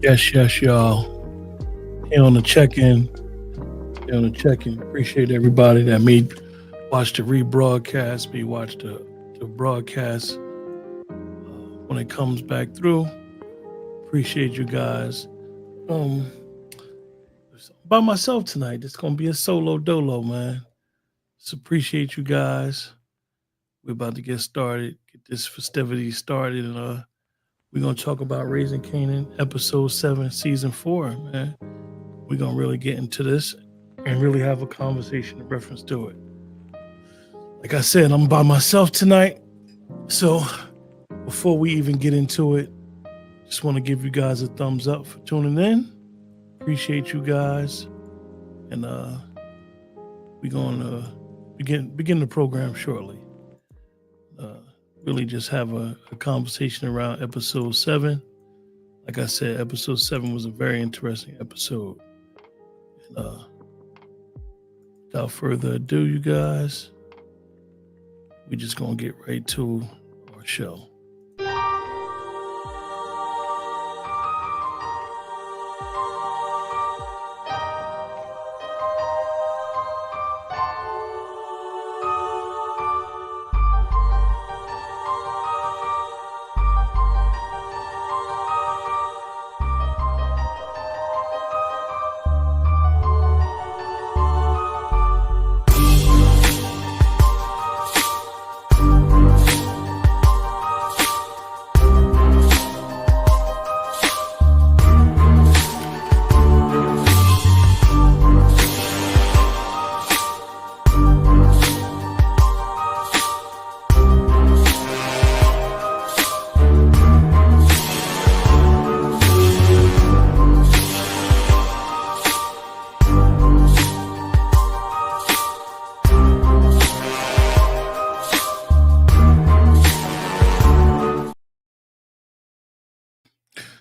Yes, y'all. Here on the check-in. Here on the check-in. Appreciate everybody that may watch the rebroadcast, may watch the broadcast when it comes back through. Appreciate you guys. Um, by myself tonight. It's gonna be a solo dolo, man. Just appreciate you guys. We're about to get started, get this festivity started, and we're gonna talk about Raising Kanan, episode 7, season 4, man. We're gonna really get into this and really have a conversation in reference to it. Like I said, I'm by myself tonight. So before we even get into it, just want to give you guys a thumbs up for tuning in. Appreciate you guys. And we're gonna begin the program shortly. Uh, really just have a conversation around episode 7. Like I said, episode 7 was a very interesting episode. And without further ado, you guys, we just gonna get right to our show.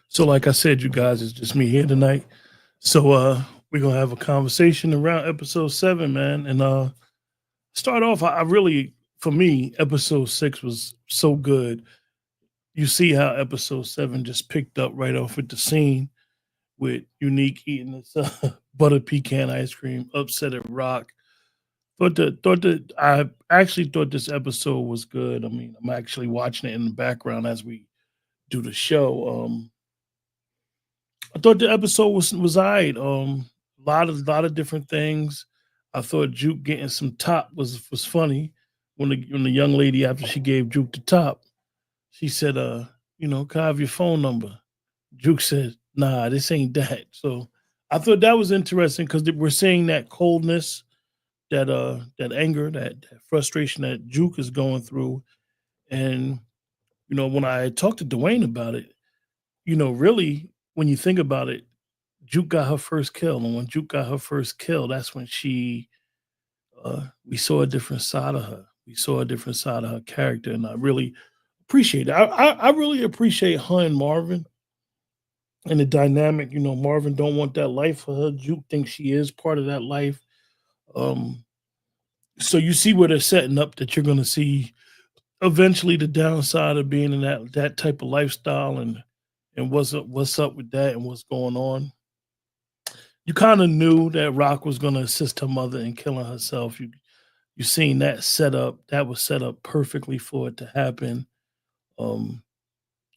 So, like I said, you guys, it's just me here tonight. So, we're gonna have a conversation around episode 7, man. And start off. I really, for me, episode 6 was so good. You see how episode 7 just picked up right off with the scene with Unique eating this butter pecan ice cream, upset at Rock. Thought that I actually thought this episode was good. I mean, I'm actually watching it in the background as we do the show. I thought the episode was alright. A lot of different things. I thought Juke getting some top was funny when the young lady after she gave Juke the top, she said, "Can I have your phone number?" Juke said, "Nah, this ain't that." So I thought that was interesting because we're seeing that coldness, that anger, that frustration that Juke is going through. And when I talked to Dwayne about it, really, when you think about it, Juke got her first kill, and when Juke got her first kill, that's when we saw a different side of her. We saw a different side of her character, and I really appreciate it. I really appreciate her and Marvin and the dynamic. Marvin don't want that life for her. Juke thinks she is part of that life. Um, so you see where they're setting up that you're going to see eventually the downside of being in that type of lifestyle, and what's up with that and what's going on. You kind of knew that Rock was going to assist her mother in killing herself. You seen that set up. That was set up perfectly for it to happen. Um,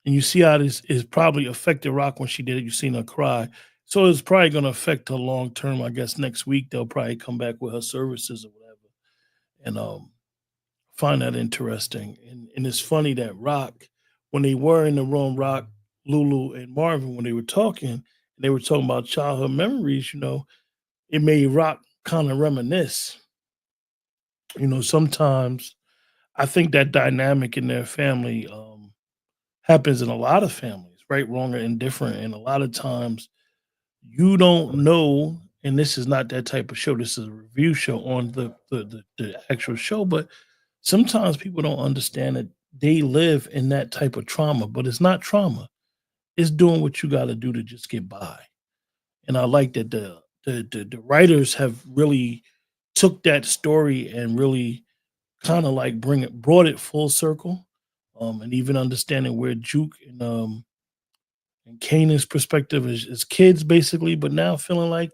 and you see how this is probably affected Rock when she did it. You seen her cry. So it's probably going to affect her long term. I guess next week they'll probably come back with her services or whatever, and find that interesting. And it's funny that Rock, when they were in the room, Rock, Lulu, and Marvin, when they were talking, and they were talking about childhood memories, it made Rock kind of reminisce. Sometimes I think that dynamic in their family happens in a lot of families, right, wrong, or indifferent. And a lot of times you don't know, and this is not that type of show. This is a review show on the actual show, but sometimes people don't understand that they live in that type of trauma, but it's not trauma. It's doing what you got to do to just get by. And I like that the writers have really took that story and really kind of like brought it full circle, and even understanding where Juke and Kanan's perspective is kids basically, but now feeling like,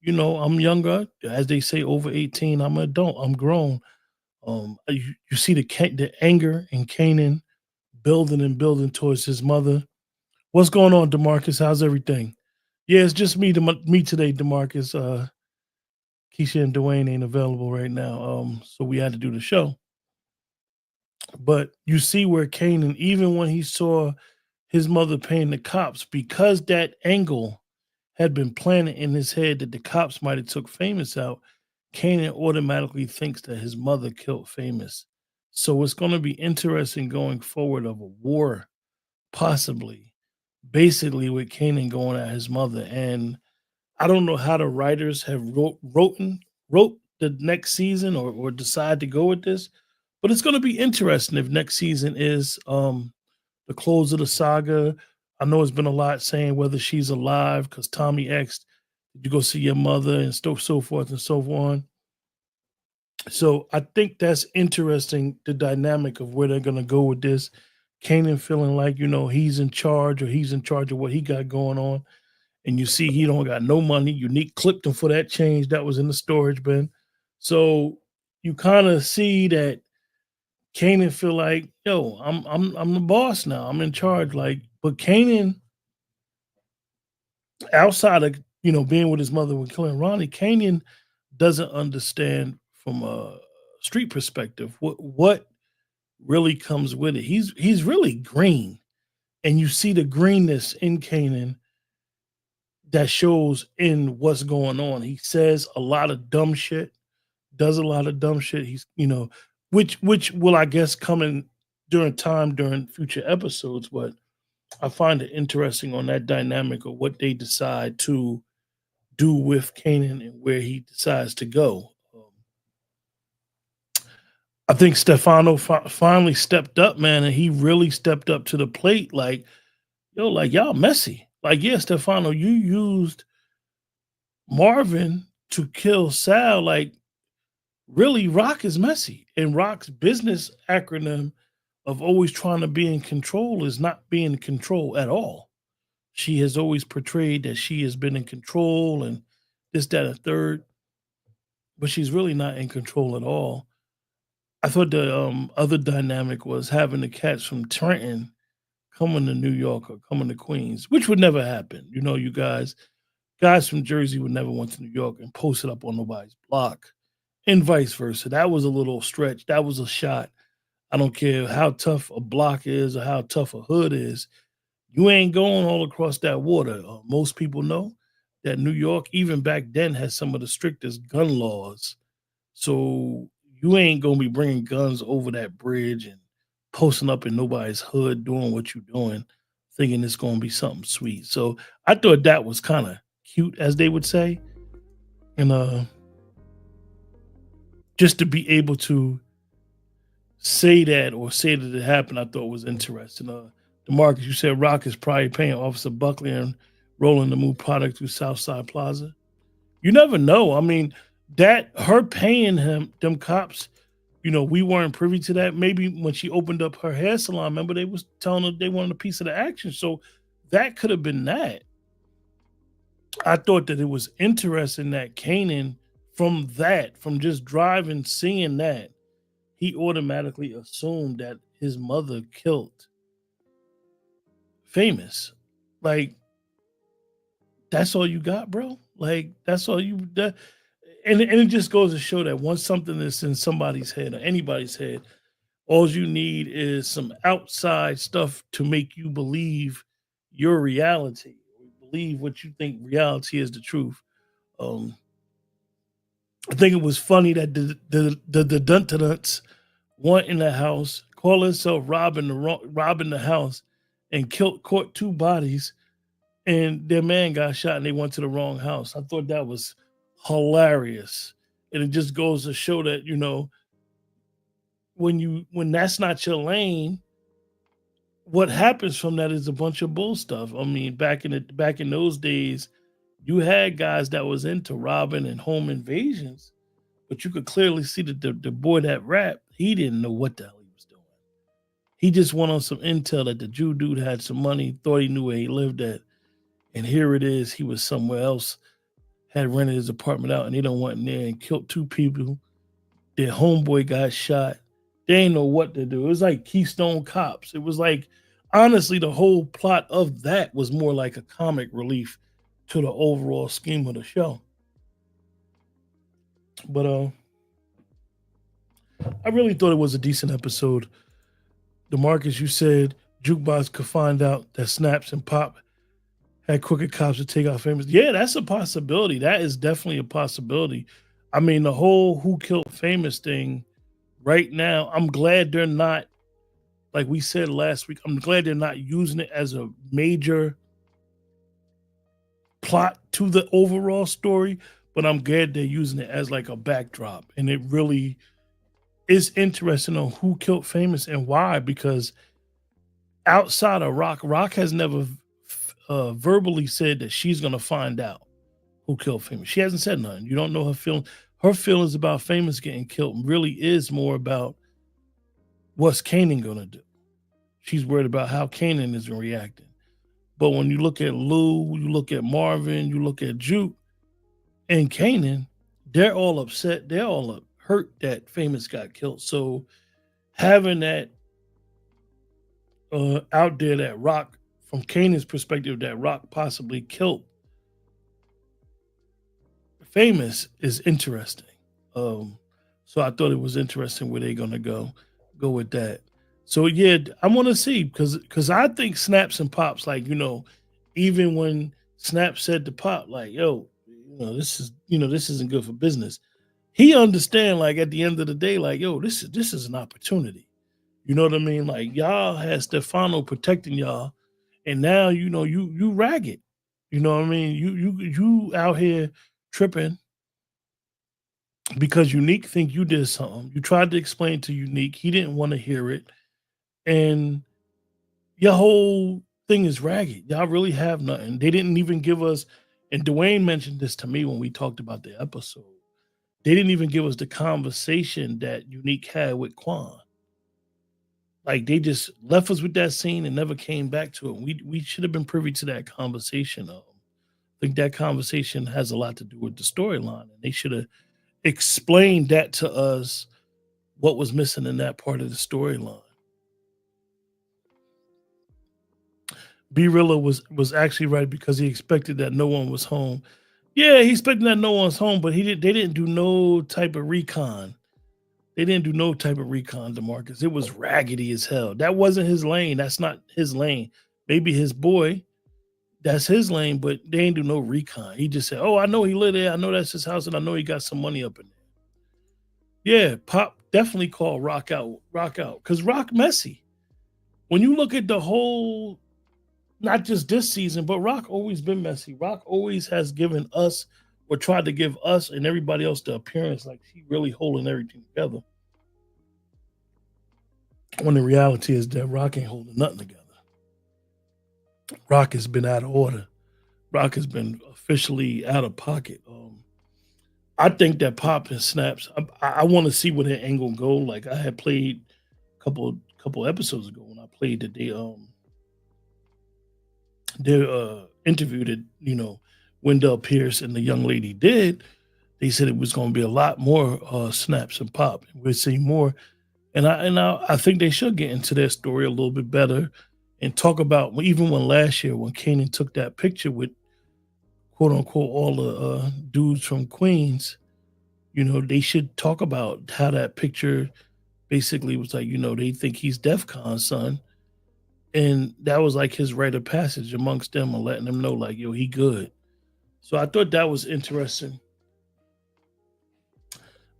I'm younger, as they say, over 18. I'm an adult. I'm grown. You see the anger in Kanan building and building towards his mother. What's going on, Demarcus? How's everything? Yeah, it's just me today, Demarcus. Keisha and Dwayne ain't available right now, so we had to do the show. But you see where Kanan, even when he saw his mother paying the cops, because that angle had been planted in his head that the cops might have took Famous out, Kanan automatically thinks that his mother killed Famous. So it's going to be interesting going forward of a war, possibly, basically with Kanan going at his mother. And I don't know how the writers have wrote the next season or decide to go with this, but it's going to be interesting if next season is the close of the saga. I know it's been a lot saying whether she's alive because Tommy asked, "Did you go see your mother?" and so forth and so on. So I think that's interesting, the dynamic of where they're going to go with this. Kanan feeling like he's in charge or he's in charge of what he got going on, and you see he don't got no money. Unique clipped him for that change that was in the storage bin. So you kind of see that Kanan feel like, yo, I'm the boss now. I'm in charge. Like, but Kanan, outside of being with his mother when killing Ronnie, Kanan doesn't understand from a street perspective what really comes with it. He's really green, and you see the greenness in Kanan that shows in what's going on. He says a lot of dumb shit, does a lot of dumb shit. He's which will I guess come in during future episodes, but I find it interesting on that dynamic of what they decide to do with Kanan and where he decides to go. I think Stefano finally stepped up, man, and he really stepped up to the plate. Like, yo, like y'all messy. Like, yeah, Stefano, you used Marvin to kill Sal. Like, really, Rock is messy, and Rock's business acronym of always trying to be in control is not being in control at all. She has always portrayed that she has been in control and this, that, and third, but she's really not in control at all. I thought the other dynamic was having the cats from Trenton coming to New York or coming to Queens, which would never happen. You guys from Jersey would never went to New York and posted up on nobody's block, and vice versa. That was a little stretch. That was a shot. I don't care how tough a block is or how tough a hood is. You ain't going all across that water. Most people know that New York, even back then, has some of the strictest gun laws. So you ain't gonna be bringing guns over that bridge and posting up in nobody's hood doing what you're doing, thinking it's gonna be something sweet. So I thought that was kind of cute, as they would say, and just to be able to say that or say that it happened, I thought was interesting. DeMarcus, you said Rock is probably paying Officer Buckley and rolling the move product through Southside Plaza. You never know. I mean, that her paying them cops, we weren't privy to that. Maybe when she opened up her hair salon, remember they was telling her they wanted a piece of the action. So that could have been that. I thought that it was interesting that Kanan, from just driving, seeing that, he automatically assumed that his mother killed Famous. Like, that's all you got, bro? Like, that's all and it just goes to show that once something is in somebody's head or anybody's head, all you need is some outside stuff to make you believe your reality, believe what you think reality is the truth. Um, I think it was funny that the Dunta went in the house, call himself robbing the house, and caught two bodies, and their man got shot, and they went to the wrong house. I thought that was hilarious, and it just goes to show that when that's not your lane, what happens from that is a bunch of bull stuff. I mean, back in those days, you had guys that was into robbing and home invasions, but you could clearly see that the boy that rapped, he didn't know what the hell he was doing. He just went on some intel that the Jew dude had some money, thought he knew where he lived at, and here it is. He was somewhere else, had rented his apartment out, and they don't went in there and killed two people. Their homeboy got shot. They ain't know what to do. It was like Keystone Cops. It was like, honestly, the whole plot of that was more like a comic relief to the overall scheme of the show. But I really thought it was a decent episode. DeMarcus, you said Jukebox could find out that Snaps and Pop had crooked cops to take out Famous. Yeah, that's a possibility. That is definitely a possibility. I mean, the whole who killed Famous thing right now, I'm glad they're not, like we said last week, I'm glad they're not using it as a major plot to the overall story, but I'm glad they're using it as like a backdrop. And it really is interesting on who killed Famous and why, because outside of Rock has never verbally said that she's going to find out who killed Famous. She hasn't said nothing. You don't know her feelings. Her feelings about Famous getting killed really is more about what's Kanan going to do. She's worried about how Kanan is reacting. But when you look at Lou, you look at Marvin, you look at Juke and Kanan, they're all upset. They're all hurt that Famous got killed. So having that out there, that Rock, from Kanan's perspective, that Rock possibly killed Famous is interesting. So I thought it was interesting where they're gonna go with that. So yeah, I want to see, because I think Snaps and Pops, like, even when Snap said to Pop, like, yo, this isn't good for business. He understand, like, at the end of the day, like, yo, this is an opportunity. You know what I mean? Like, y'all had Stefano protecting y'all, and now you ragged. You know what I mean? You out here tripping because Unique think you did something. You tried to explain to Unique, he didn't want to hear it, and your whole thing is ragged. Y'all really have nothing. They didn't even give us, and Dwayne mentioned this to me when we talked about the episode. They didn't even give us the conversation that Unique had with Quan. Like, they just left us with that scene and never came back to it. We should have been privy to that conversation. I think that conversation has a lot to do with the storyline, and they should have explained that to us, what was missing in that part of the storyline. B-Rilla was actually right, because he expected that no one was home. Yeah, he expected that no one's home, but they didn't do no type of recon. They didn't do no type of recon, DeMarcus. It was raggedy as hell. That wasn't his lane. That's not his lane. Maybe his boy, that's his lane, but they ain't do no recon. He just said, oh, I know he lived there. I know that's his house, and I know he got some money up in there. Yeah, Pop definitely called Rock out, because Rock messy. When you look at the whole, not just this season, but Rock always been messy. Rock always has given us, or tried to give us and everybody else, the appearance like he really holding everything together, when the reality is that Rock ain't holding nothing together. Rock has been out of order. Rock has been officially out of pocket. I think that Pop and Snaps, I want to see where that angle go. Like, I had played a couple episodes ago when I played that they interview that Wendell Pierce and the young lady did. They said it was going to be a lot more Snaps and Pop. We'll see more, and I think they should get into their story a little bit better and talk about, even when last year when Kanan took that picture with, quote unquote, all the dudes from Queens. They should talk about how that picture basically was like, they think he's DEF CON's son. And that was like his rite of passage amongst them, and letting them know, like, yo, he good. So I thought that was interesting.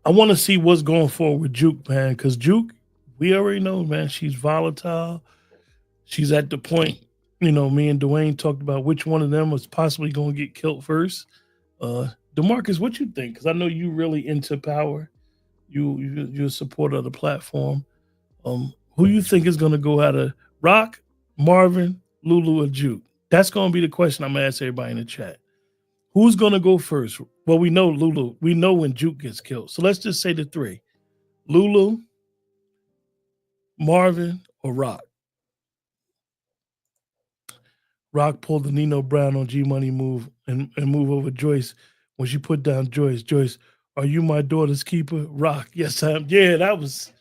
I want to see what's going forward with Juke, man, because Juke, we already know, man, she's volatile. She's at the point, me and Dwayne talked about which one of them was possibly going to get killed first. DeMarcus, what you think? Because I know you really into Power. You're a supporter of the platform. Who you think is going to go out of Rock, Marvin, Lulu, or Juke? That's going to be the question I'm going to ask everybody in the chat. Who's going to go first? Well, we know Lulu. We know when Juke gets killed. So let's just say the three. Lulu, Marvin, or Rock? Rock pulled the Nino Brown on G Money move and move over Joyce when she put down Joyce. Joyce, are you my daughter's keeper? Rock, yes I am. Yeah, that was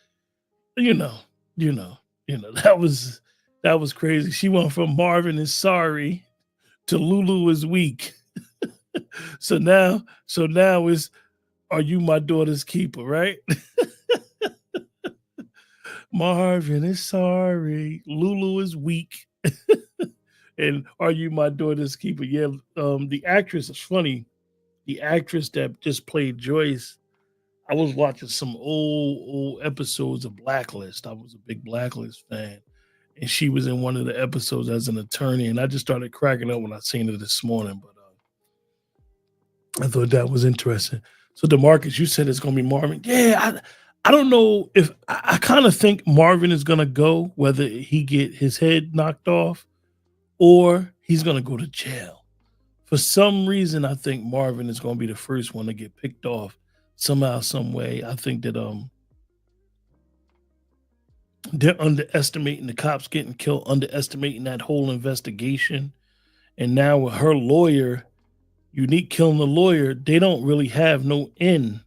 you know, you know, that was crazy. She went from Marvin is sorry to Lulu is weak. So now it's are you my daughter's keeper, right? Marvin is sorry. Lulu is weak. And are you my daughter's keeper? Yeah, the actress is funny. The actress that just played Joyce, I was watching some old episodes of Blacklist. I was a big Blacklist fan, and she was in one of the episodes as an attorney, and I just started cracking up when I seen her this morning. But I thought that was interesting. So Demarcus, you said it's gonna be Marvin. Yeah, I don't know if I kind of think Marvin is gonna go, whether he get his head knocked off or he's gonna go to jail. For some reason, I think Marvin is gonna be the first one to get picked off somehow, some way. I think that they're underestimating the cops getting killed, underestimating that whole investigation. And now with her lawyer, Unique killing the lawyer, they don't really have no in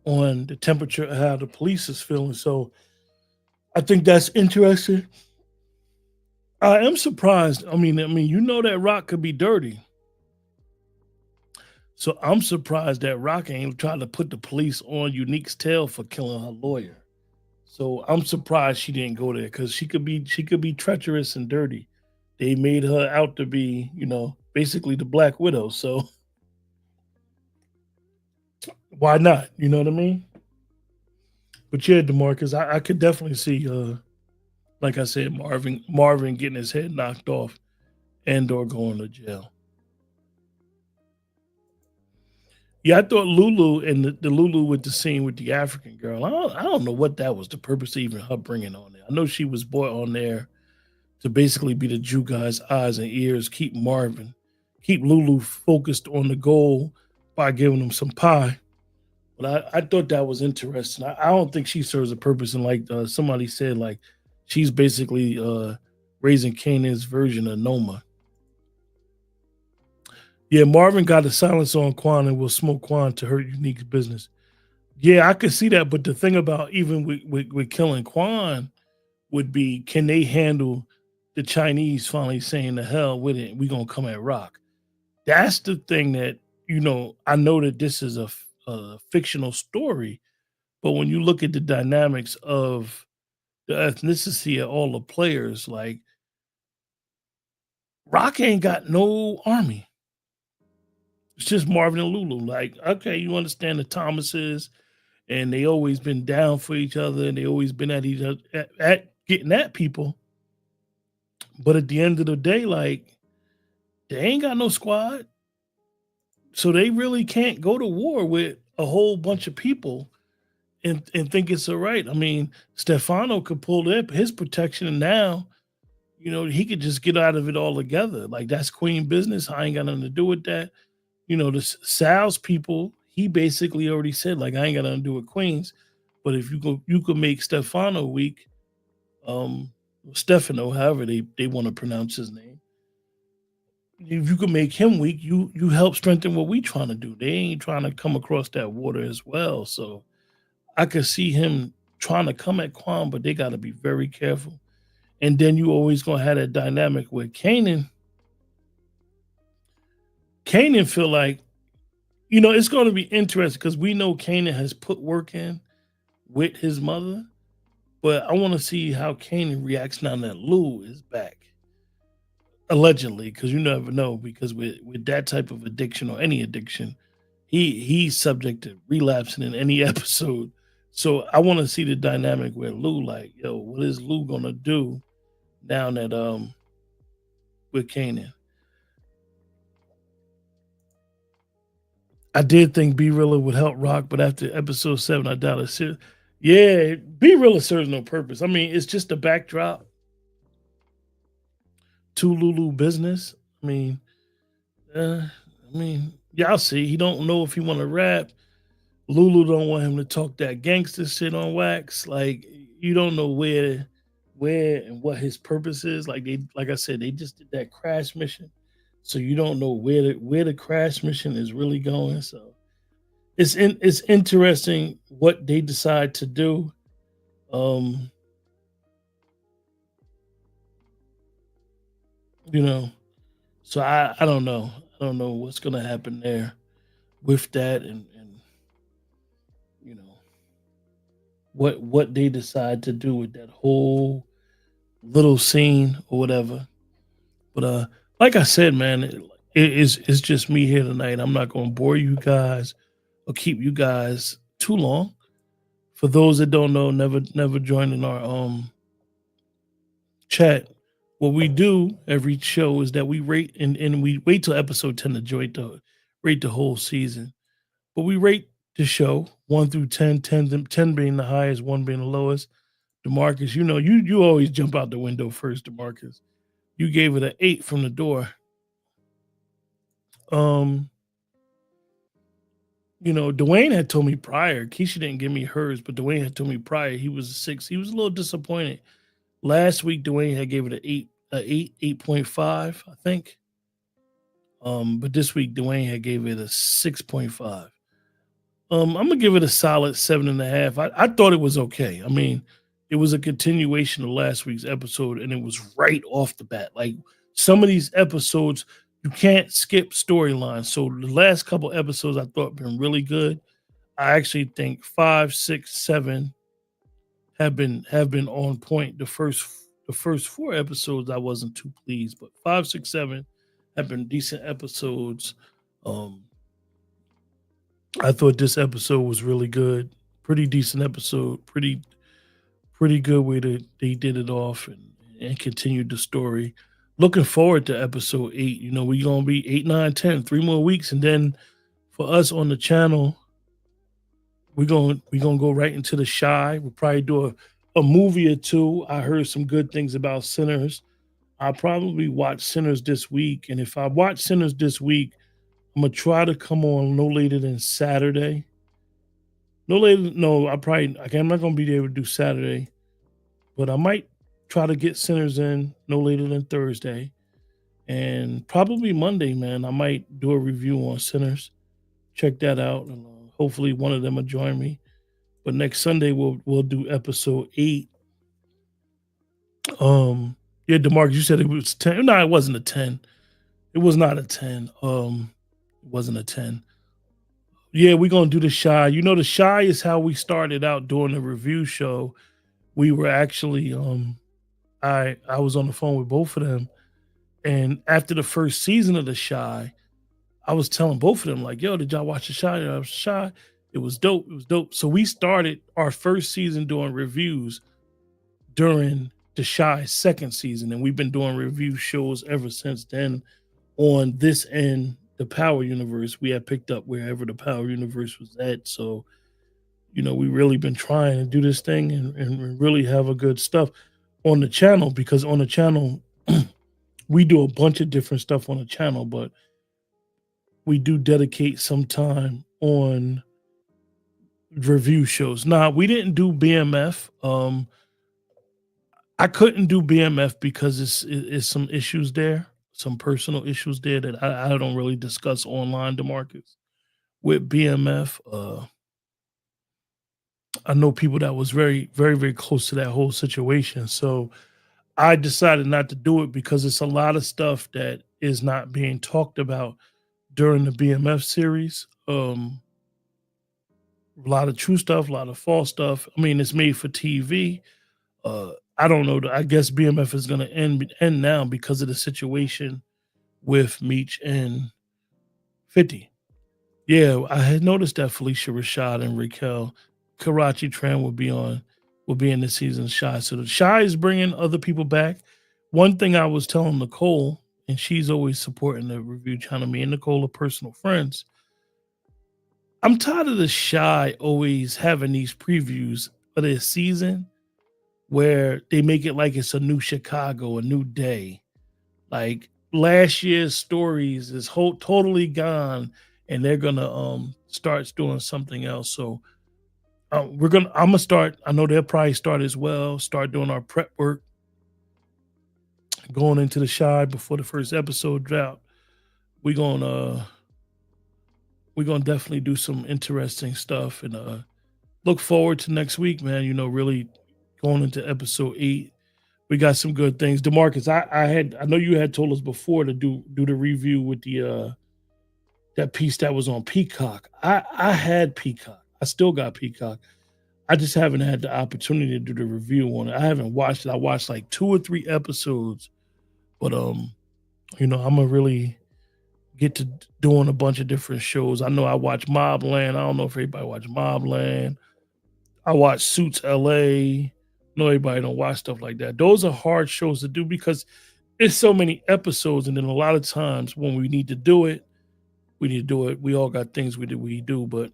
on the temperature of how the police is feeling. So I think that's interesting. I am surprised. I mean, you know that Rock could be dirty. So I'm surprised that Rock ain't trying to put the police on Unique's tail for killing her lawyer. So I'm surprised she didn't go there because she could be treacherous and dirty. They made her out to be, basically the Black Widow. So why not? You know what I mean? But yeah, Demarcus, I could definitely see like I said, Marvin getting his head knocked off and or going to jail. Yeah, I thought Lulu and the Lulu with the scene with the African girl. I don't know what that was. The purpose of even her bringing on there. I know she was brought on there to basically be the Jew guy's eyes and ears, keep Lulu focused on the goal by giving him some pie. But I thought that was interesting. I don't think she serves a purpose. And like somebody said, like she's basically raising Kanan's version of Noma. Yeah, Marvin got a silence on Quan and will smoke Quan to hurt Unique's business. Yeah, I could see that. But the thing about even with killing Quan would be can they handle the Chinese finally saying the hell with it? We gonna come at Rock. That's the thing that I know that this is a fictional story, but when you look at the dynamics of the ethnicity of all the players, like Rock ain't got no army. It's just Marvin and Lulu. Like, okay, you understand the Thomases, and they always been down for each other, and they always been at each other at getting at people. But at the end of the day, like they ain't got no squad, so they really can't go to war with a whole bunch of people and think it's all right. I mean, Stefano could pull up his protection, and now he could just get out of it altogether. Like that's Queen business. I ain't got nothing to do with that. The Sal's people, he basically already said, like, I ain't got nothing to do with Queens. But if you could make Stefano weak, um, Stefano, however they want to pronounce his name. If you could make him weak, you help strengthen what we trying to do. They ain't trying to come across that water as well. So I could see him trying to come at Quan, but they got to be very careful. And then you always gonna have that dynamic with Kanan. Kanan feel like it's going to be interesting because we know Kanan has put work in with his mother, but I want to see how Kanan reacts now that Lou is back, allegedly, because you never know. Because with that type of addiction or any addiction, he's subject to relapsing in any episode. So I want to see the dynamic where Lou, like, yo, what is Lou gonna do now that with Kanan? I did think B Rilla would help Rock, but after episode 7, I doubt it. Yeah, B Rilla serves no purpose. I mean, it's just a backdrop to Lulu business. I mean, y'all see, he don't know if he want to rap. Lulu don't want him to talk that gangster shit on wax. Like, you don't know where. where and what his purpose is. Like I said, they just did that crash mission, so you don't know where the crash mission is really going. So it's interesting what they decide to do. Um, you know, so I don't know. I don't know what's gonna happen there with that, and you know what they decide to do with that whole little scene or whatever. But like I said, man, it's just me here tonight. I'm not gonna bore you guys or keep you guys too long. For those that don't know, never joined in our chat. What we do every show is that we rate and we wait till episode 10 to rate the whole season. But we rate the show 1 through 10, 10 being the highest, 1 being the lowest. DeMarcus, you know, you always jump out the window first, DeMarcus. You gave it an 8 from the door. Um, Dwayne had told me prior. Keisha didn't give me hers, but Dwayne had told me prior he was a 6. He was a little disappointed. Last week Dwayne had gave it an 8, 8.5, I think. But this week Dwayne had gave it a 6.5. I'm gonna give it a solid 7.5. I thought it was okay. I mean, it was a continuation of last week's episode, and it was right off the bat. Like some of these episodes, you can't skip storylines. So the last couple episodes I thought been really good. I actually think 5, 6, 7 have been on point. The first 4 episodes I wasn't too pleased, but 5, 6, 7 have been decent episodes. Um, I thought this episode was really good. Pretty decent episode. Pretty good way that they did it off and continued the story. Looking forward to episode 8. We're gonna be 8, 9, 10, 3 more weeks, and then for us on the channel, we're gonna go right into the Shy. We'll probably do a movie or two. I heard some good things about Sinners. I'll probably watch Sinners this week, and if I watch Sinners this week, I'm gonna try to come on no later than Saturday. No later. No, I'm not gonna be able to do Saturday, but I might try to get Sinners in no later than Thursday, and probably Monday. Man, I might do a review on Sinners. Check that out, and hopefully one of them will join me. But next Sunday we'll do episode 8. Yeah, DeMarcus, you said it was 10. No, it wasn't a 10. It was not a 10. It wasn't a 10. Yeah, we're gonna do the Shy. The Shy is how we started out doing the review show. We were actually I was on the phone with both of them, and after the first season of the Shy, I was telling both of them like, "Yo, did y'all watch the Shy? I was Shy. It was dope. It was dope." So we started our first season doing reviews during the Shy second season, and we've been doing review shows ever since then. On this end, the Power Universe, we had picked up wherever the Power Universe was at. So, we really been trying to do this thing and really have a good stuff on the channel, because on the channel, we do a bunch of different stuff on the channel, but we do dedicate some time on review shows. Now, we didn't do BMF. I couldn't do BMF because it's some issues there, some personal issues there that I don't really discuss online, DeMarcus. With BMF, I know people that was very, very, very close to that whole situation. So I decided not to do it because it's a lot of stuff that is not being talked about during the BMF series. A lot of true stuff, a lot of false stuff. I mean, it's made for TV. I don't know. I guess BMF is going to end now because of the situation with Meech and 50. Yeah, I had noticed that Felicia Rashad and Raquel Karachi Tran will be in this season's Shy. So the Shy is bringing other people back. One thing I was telling Nicole, and she's always supporting the review channel. Me and Nicole are personal friends. I'm tired of the Shy always having these previews for their season where they make it like it's a new Chicago, a new day. Like last year's stories is totally gone, and they're gonna start doing something else. So I'm gonna start. I know they'll probably start as well. Start doing our prep work, going into the shy before the first episode drop. We're gonna we're gonna definitely do some interesting stuff, and look forward to next week, man. Really going into episode 8. We got some good things. DeMarcus, I know you had told us before to do the review with the that piece that was on Peacock. I had Peacock. I still got Peacock. I just haven't had the opportunity to do the review on it. I haven't watched it. I watched like 2 or 3 episodes, but I'm gonna really get to doing a bunch of different shows. I know I watch Mobland. I don't know if everybody watch Mobland. I watch Suits LA. No, everybody don't watch stuff like that. Those are hard shows to do because it's so many episodes, and then a lot of times when we need to do it, we need to do it. We all got things we do, but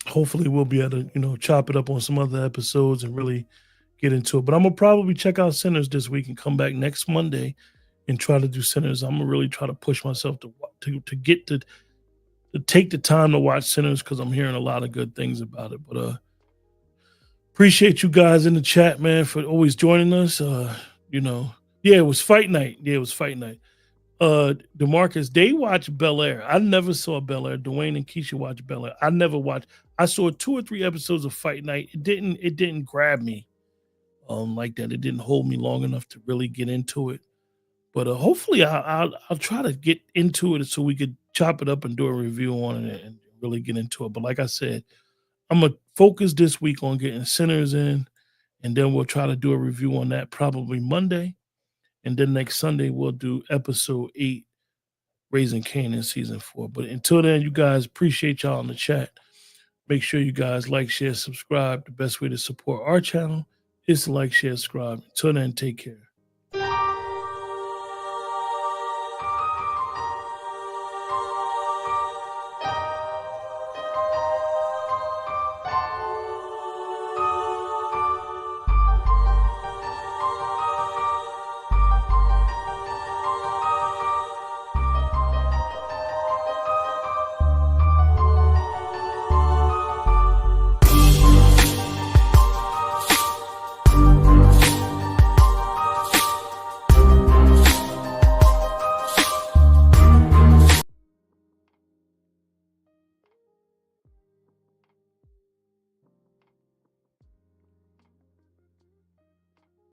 hopefully we'll be able to, chop it up on some other episodes and really get into it. But I'm gonna probably check out Sinners this week and come back next Monday and try to do Sinners. I'm gonna really try to push myself to get to take the time to watch Sinners because I'm hearing a lot of good things about it. But appreciate you guys in the chat, man, for always joining us. Yeah, it was fight night. DeMarcus, they watch Bel Air. I never saw Bel Air. Dwayne and Keisha watch Bel Air. I never watched. I saw 2 or 3 episodes of Fight Night. It didn't grab me like that. It didn't hold me long enough to really get into it. But hopefully I'll try to get into it so we could chop it up and do a review on it and really get into it. But like I said, I'm gonna focus this week on getting Sinners in, and then we'll try to do a review on that probably Monday. And then next Sunday we'll do episode 8, Raising Kanan season 4. But until then, you guys, appreciate y'all in the chat. Make sure you guys like, share, subscribe. The best way to support our channel is to like, share, subscribe. Until then, take care.